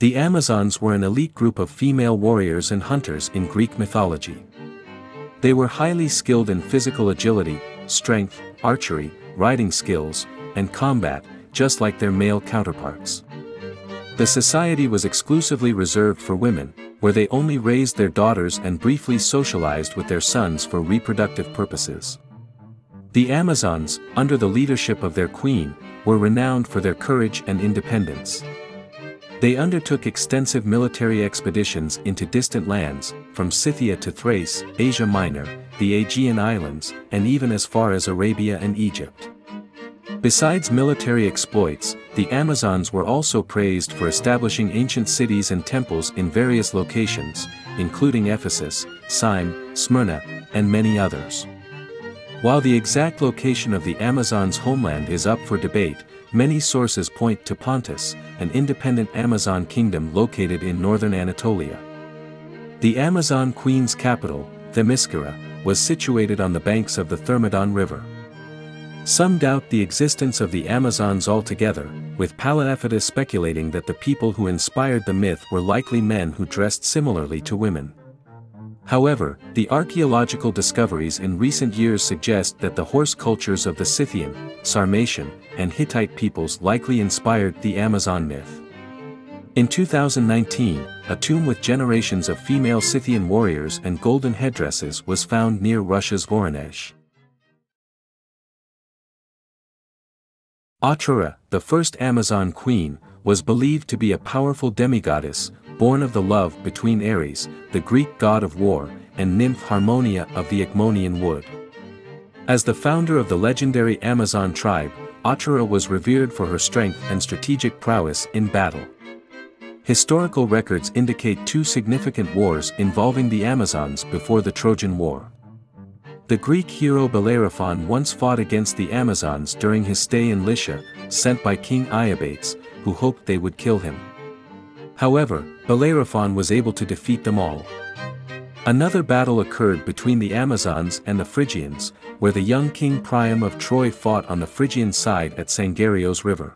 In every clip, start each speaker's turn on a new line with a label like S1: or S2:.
S1: The Amazons were an elite group of female warriors and hunters in Greek mythology. They were highly skilled in physical agility, strength, archery, riding skills, and combat, just like their male counterparts. The society was exclusively reserved for women, where they only raised their daughters and briefly socialized with their sons for reproductive purposes. The Amazons, under the leadership of their queen, were renowned for their courage and independence. They undertook extensive military expeditions into distant lands, from Scythia to Thrace, Asia Minor, the Aegean Islands, and even as far as Arabia and Egypt. Besides military exploits, the Amazons were also praised for establishing ancient cities and temples in various locations, including Ephesus, Syme, Smyrna, and many others. While the exact location of the Amazons' homeland is up for debate, many sources point to Pontus, an independent Amazon kingdom located in northern Anatolia. The Amazon queen's capital, Themyscira, was situated on the banks of the Thermodon River. Some doubt the existence of the Amazons altogether, with Palaephatus speculating that the people who inspired the myth were likely men who dressed similarly to women. However, the archaeological discoveries in recent years suggest that the horse cultures of the Scythian, Sarmatian, and Hittite peoples likely inspired the Amazon myth. In 2019, a tomb with generations of female Scythian warriors and golden headdresses was found near Russia's Voronezh. Atrura, the first Amazon queen, was believed to be a powerful demigoddess, born of the love between Ares, the Greek god of war, and nymph Harmonia of the Icmonian wood. As the founder of the legendary Amazon tribe, Atrura was revered for her strength and strategic prowess in battle. Historical records indicate two significant wars involving the Amazons before the Trojan War. The Greek hero Bellerophon once fought against the Amazons during his stay in Lycia, sent by King Iobates, who hoped they would kill him. However, Bellerophon was able to defeat them all. Another battle occurred between the Amazons and the Phrygians, where the young king Priam of Troy fought on the Phrygian side at Sangarios River.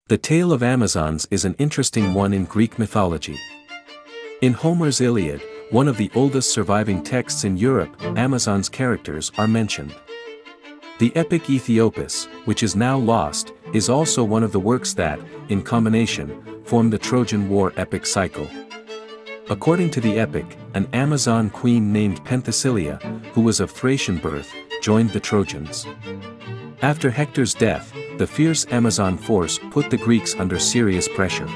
S1: The tale of Amazons is an interesting one in Greek mythology. In Homer's Iliad, one of the oldest surviving texts in Europe, Amazons' characters are mentioned. The epic Aethiopis, which is now lost, is also one of the works that, in combination, form the Trojan War epic cycle. According to the epic, an Amazon queen named Penthesilea, who was of Thracian birth, joined the Trojans. After Hector's death, the fierce Amazon force put the Greeks under serious pressure.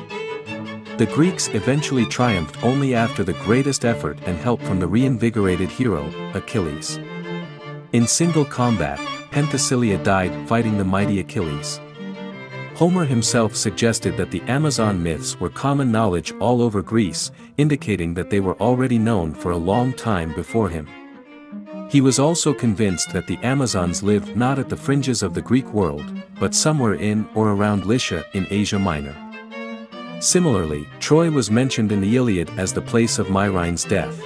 S1: The Greeks eventually triumphed only after the greatest effort and help from the reinvigorated hero, Achilles. In single combat, Penthesilea died fighting the mighty Achilles. Homer himself suggested that the Amazon myths were common knowledge all over Greece, indicating that they were already known for a long time before him. He was also convinced that the Amazons lived not at the fringes of the Greek world, but somewhere in or around Lycia in Asia Minor. Similarly, Troy was mentioned in the Iliad as the place of Myrine's death.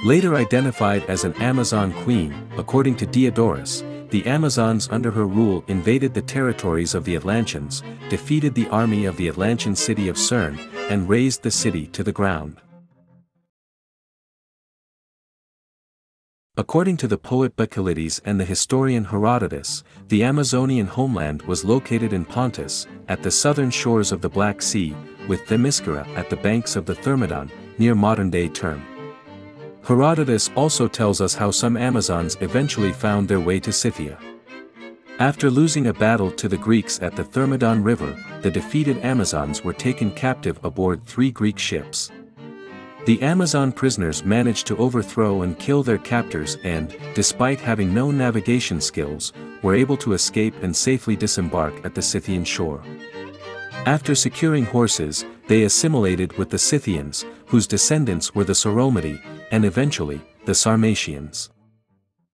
S1: Later identified as an Amazon queen, according to Diodorus, the Amazons under her rule invaded the territories of the Atlanteans, defeated the army of the Atlantean city of Cerne, and razed the city to the ground. According to the poet Bacchylides and the historian Herodotus, the Amazonian homeland was located in Pontus, at the southern shores of the Black Sea, with Themyscira at the banks of the Thermodon, near modern-day Term. Herodotus also tells us how some Amazons eventually found their way to Scythia. After losing a battle to the Greeks at the Thermodon River, the defeated Amazons were taken captive aboard 3 Greek ships. The Amazon prisoners managed to overthrow and kill their captors and, despite having no navigation skills, were able to escape and safely disembark at the Scythian shore. After securing horses, they assimilated with the Scythians, whose descendants were the Soromidi, and eventually, the Sarmatians.